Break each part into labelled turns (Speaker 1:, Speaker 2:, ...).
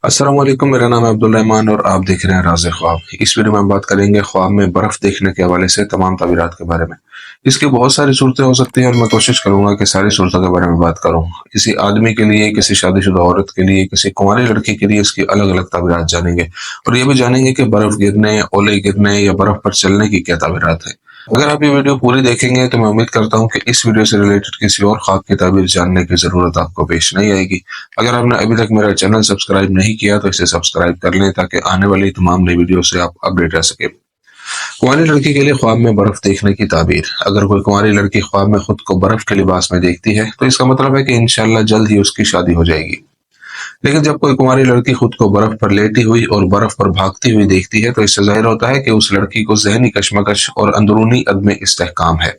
Speaker 1: अस्सलाम वालेकुम। मेरा नाम है अब्दुल रहमान और आप देख रहे हैं राज़ ख्वाब। इस वीडियो में हम बात करेंगे ख्वाब में बर्फ़ देखने के हवाले से तमाम ताबीरात के बारे में। इसकी बहुत सारी सूरतें हो सकती हैं और मैं कोशिश करूंगा कि सारी सूरतों के बारे में बात करूं। किसी आदमी के लिए, किसी शादीशुदा औरत के लिए, किसी कुंवारी लड़की के लिए इसकी अलग अलग ताबीरात जानेंगे और ये भी जानेंगे कि बर्फ़ गिरने, ओले गिरने या बर्फ़ पर चलने की क्या ताबीरात है। अगर आप ये वीडियो पूरी देखेंगे तो मैं उम्मीद करता हूँ कि इस वीडियो से रिलेटेड किसी और ख्वाब की ताबीर जानने की ज़रूरत आपको पेश नहीं आएगी। अगर आपने अभी तक मेरा चैनल सब्सक्राइब नहीं किया तो इसे सब्सक्राइब कर लें ताकि आने वाली तमाम नई वीडियो से आप अपडेट रह सके। कुंवारी लड़की के लिए ख्वाब में बर्फ देखने की ताबीर। अगर कोई कुंवारी लड़की ख्वाब में खुद को बर्फ के लिबास में देखती है तो इसका मतलब है कि इंशाल्लाह जल्द ही उसकी शादी हो जाएगी। लेकिन जब कोई कुंवारी लड़की खुद को बर्फ पर लेटी हुई और बर्फ पर भागती हुई देखती है तो इससे जाहिर होता है कि उस लड़की को जहनी कशमकश और अंदरूनी अदम इस्तेहकाम है।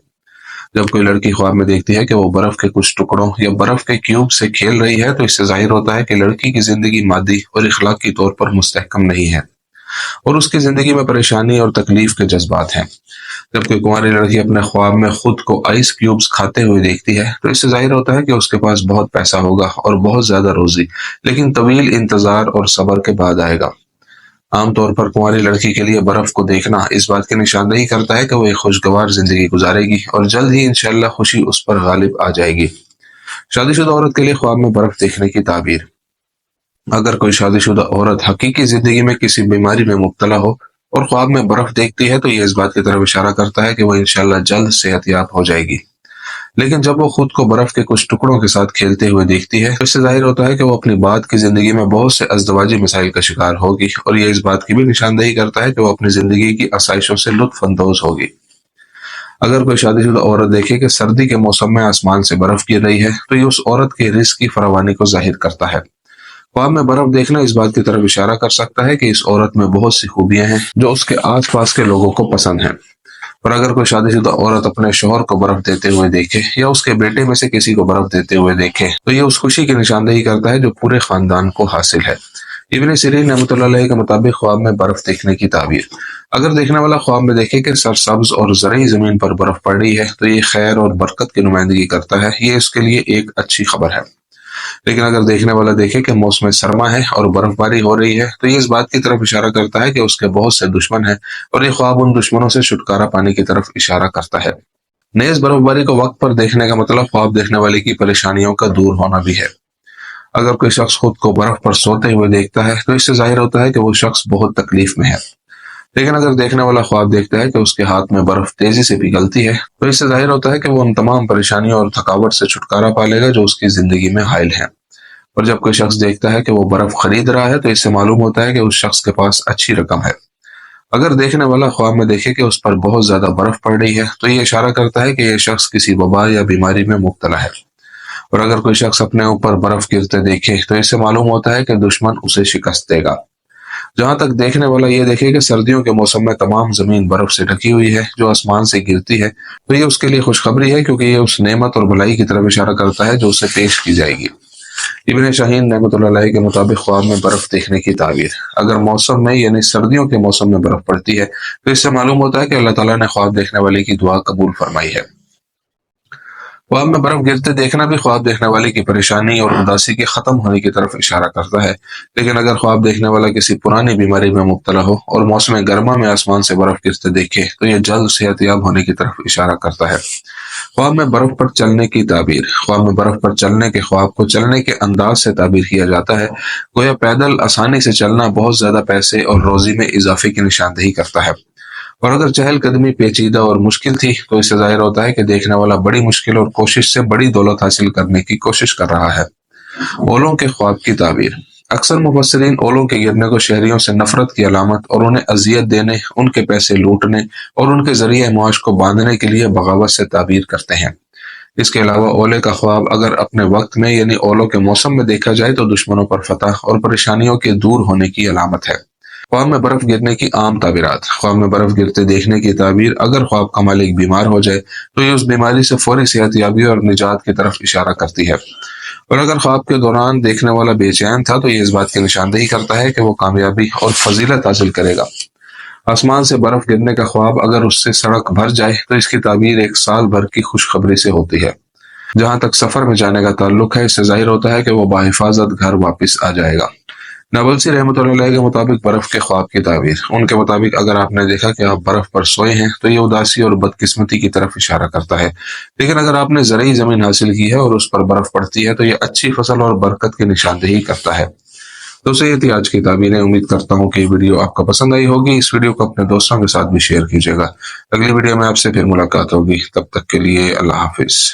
Speaker 1: जब कोई लड़की ख्वाब में देखती है कि वो बर्फ के कुछ टुकड़ों या बर्फ के क्यूब से खेल रही है तो इससे जाहिर होता है कि लड़की की जिंदगी मादी और इखलाकी तौर पर मुस्तहकम नहीं है और उसकी जिंदगी में परेशानी और तकलीफ के जज्बात हैं। जब कोई कुंवारी लड़की अपने ख्वाब में खुद को आइस क्यूब्स खाते हुए देखती है तो इससे जाहिर होता है कि उसके पास बहुत पैसा होगा और बहुत ज्यादा रोजी, लेकिन तवील इंतजार और सब्र के बाद आएगा। आमतौर पर कुंवारी लड़की के लिए बर्फ को देखना इस बात की निशानदेही करता है कि वो एक खुशगवार जिंदगी गुजारेगी और जल्द ही इंशाल्लाह खुशी उस पर गालिब आ जाएगी। शादीशुदा औरत के लिए ख्वाब में बर्फ देखने की ताबीर। अगर कोई शादीशुदा औरत हकीकी जिंदगी में किसी बीमारी में मुब्तला हो और ख्वाब में बर्फ देखती है तो ये इस बात की तरफ इशारा करता है कि वो इंशाल्लाह जल्द सेहतयाब हो जाएगी। लेकिन जब वो खुद को बर्फ के कुछ टुकड़ों के साथ खेलते हुए देखती है तो इससे जाहिर होता है कि वो अपनी बाद की जिंदगी में बहुत से अज़दवाजी मसाइल का शिकार होगी और ये इस बात की भी निशानदेही करता है कि वो अपनी जिंदगी की आसाइशों से लुत्फ अंदोज होगी। अगर कोई शादीशुदा औरत देखे कि सर्दी के मौसम में आसमान से बर्फ गिर रही है तो ये उस औरत के रिस्क की फरावानी को जाहिर करता है। ख्वाब में बर्फ देखना इस बात की तरफ इशारा कर सकता है कि इस औरत में बहुत सी खूबियां हैं जो उसके आस पास के लोगों को पसंद हैं। और अगर कोई शादीशुदा औरत अपने शौहर को बर्फ देते हुए देखे या उसके बेटे में से किसी को बर्फ देते हुए देखे तो ये उस खुशी की निशानदेही करता है जो पूरे खानदान को हासिल है। इब्न सीरीन रहमतुल्लाह अलैह के मुताबिक ख्वाब में बर्फ देखने की ताबीर। अगर देखने वाला ख्वाब में देखे कि सरसब्ज और जरई जमीन पर बर्फ पड़ रही है तो ये खैर और बरकत की नुमाइंदगी करता है, ये इसके लिए एक अच्छी खबर है। लेकिन अगर देखने वाला देखे कि मौसम सरमा है और बर्फबारी हो रही है तो ये इस बात की तरफ इशारा करता है कि उसके बहुत से दुश्मन हैं और ये ख्वाब उन दुश्मनों से छुटकारा पाने की तरफ इशारा करता है। नेज बर्फबारी को वक्त पर देखने का मतलब ख्वाब देखने वाले की परेशानियों का दूर होना भी है। अगर कोई शख्स खुद को बर्फ पर सोते हुए देखता है तो इससे जाहिर होता है कि वो शख्स बहुत तकलीफ में है। लेकिन अगर देखने वाला ख्वाब देखता है कि उसके हाथ में बर्फ तेजी से पिघलती है तो इससे जाहिर होता है कि वो उन तमाम परेशानियों और थकावट से छुटकारा पा लेगा जो उसकी जिंदगी में हायल है। और जब कोई शख्स देखता है कि वो बर्फ खरीद रहा है तो इससे मालूम होता है कि उस शख्स के पास अच्छी रकम है। अगर देखने वाला ख्वाब में देखे कि उस पर बहुत ज्यादा बर्फ पड़ रही है तो ये इशारा करता है कि यह शख्स किसी वबा या बीमारी में मुब्तला है। और अगर कोई शख्स अपने ऊपर बर्फ गिरते देखे तो इससे मालूम होता है कि दुश्मन उसे शिकस्त देगा। जहां तक देखने वाला ये देखे कि सर्दियों के मौसम में तमाम जमीन बर्फ से ढकी हुई है जो आसमान से गिरती है तो ये उसके लिए खुशखबरी है, क्योंकि ये उस नेमत और भलाई की तरफ इशारा करता है जो उसे पेश की जाएगी। इब्न शाहीन रहमतुल्लाह अलैह के मुताबिक ख्वाब में बर्फ देखने की ताबीर। अगर मौसम में यानी सर्दियों के मौसम में बर्फ पड़ती है तो इससे मालूम होता है कि अल्लाह ताला ने ख्वाब देखने वाले की दुआ कबूल फरमाई है। ख्वाब में बर्फ गिरते देखना भी ख्वाब देखने वाले की परेशानी और उदासी के खत्म होने की तरफ इशारा करता है। लेकिन अगर ख्वाब देखने वाला किसी पुरानी बीमारी में मुब्तला हो और मौसम गर्मा में आसमान से बर्फ गिरते देखे तो यह जल्द सेहतयाब होने की तरफ इशारा करता है। ख्वाब में बर्फ पर चलने की ताबीर। ख्वाब में बर्फ पर चलने के ख्वाब को चलने के अंदाज से ताबीर किया जाता है। गोया पैदल आसानी से चलना बहुत ज्यादा पैसे और रोजी में इजाफे की निशानदेही करता है। और अगर चहलकदमी पेचीदा और मुश्किल थी तो इससे जाहिर होता है कि देखने वाला बड़ी मुश्किल और कोशिश से बड़ी दौलत हासिल करने की कोशिश कर रहा है। ओलों के ख्वाब की ताबीर। अक्सर मुफस्सिरीन ओलों के गिरने को शहरियों से नफरत की अलामत और उन्हें अजियत देने, उनके पैसे लूटने और उनके जरिए मुआश को बांधने के लिए बगावत से ताबीर करते हैं। इसके अलावा ओले का ख्वाब अगर अपने वक्त में यानी ओलों के मौसम में देखा जाए तो दुश्मनों पर फतह और परेशानियों के दूर होने की अलामत है। ख्वाब में बर्फ गिरने की आम ताबीरात। ख्वाब में बर्फ गिरते देखने की ताबीर। अगर ख्वाब का मालिक बीमार हो जाए तो ये उस बीमारी से फौरी सेहतयाबी और निजात की तरफ इशारा करती है। और अगर ख्वाब के दौरान देखने वाला बेचैन था तो ये इस बात की निशानदेही करता है कि वो कामयाबी और फजीलत हासिल करेगा। आसमान से बर्फ गिरने का ख्वाब अगर उससे सड़क भर जाए तो इसकी ताबीर एक साल भर की खुशखबरी से होती है। जहां तक सफर में जाने का ताल्लुक है, इससे जाहिर होता है कि वो बाहिफाजत घर वापस आ जाएगा। नाबलसी रहमतुल्लाह अलैह के मुताबिक बर्फ के ख्वाब की ताबीर। उनके मुताबिक अगर आपने देखा कि आप बर्फ पर सोए हैं तो ये उदासी और बदकिस्मती की तरफ इशारा करता है, लेकिन अगर आपने ज़रई ज़मीन हासिल की है और उस पर बर्फ पड़ती है तो ये अच्छी फसल और बरकत की निशानदेही करता है। दोस्तों ये थी आज की ताबीरें। उम्मीद करता हूँ कि ये वीडियो आपको पसंद आई होगी। इस वीडियो को अपने दोस्तों के साथ भी शेयर कीजिएगा। अगली वीडियो में आपसे फिर मुलाकात होगी, तब तक के लिए अल्लाह हाफिज।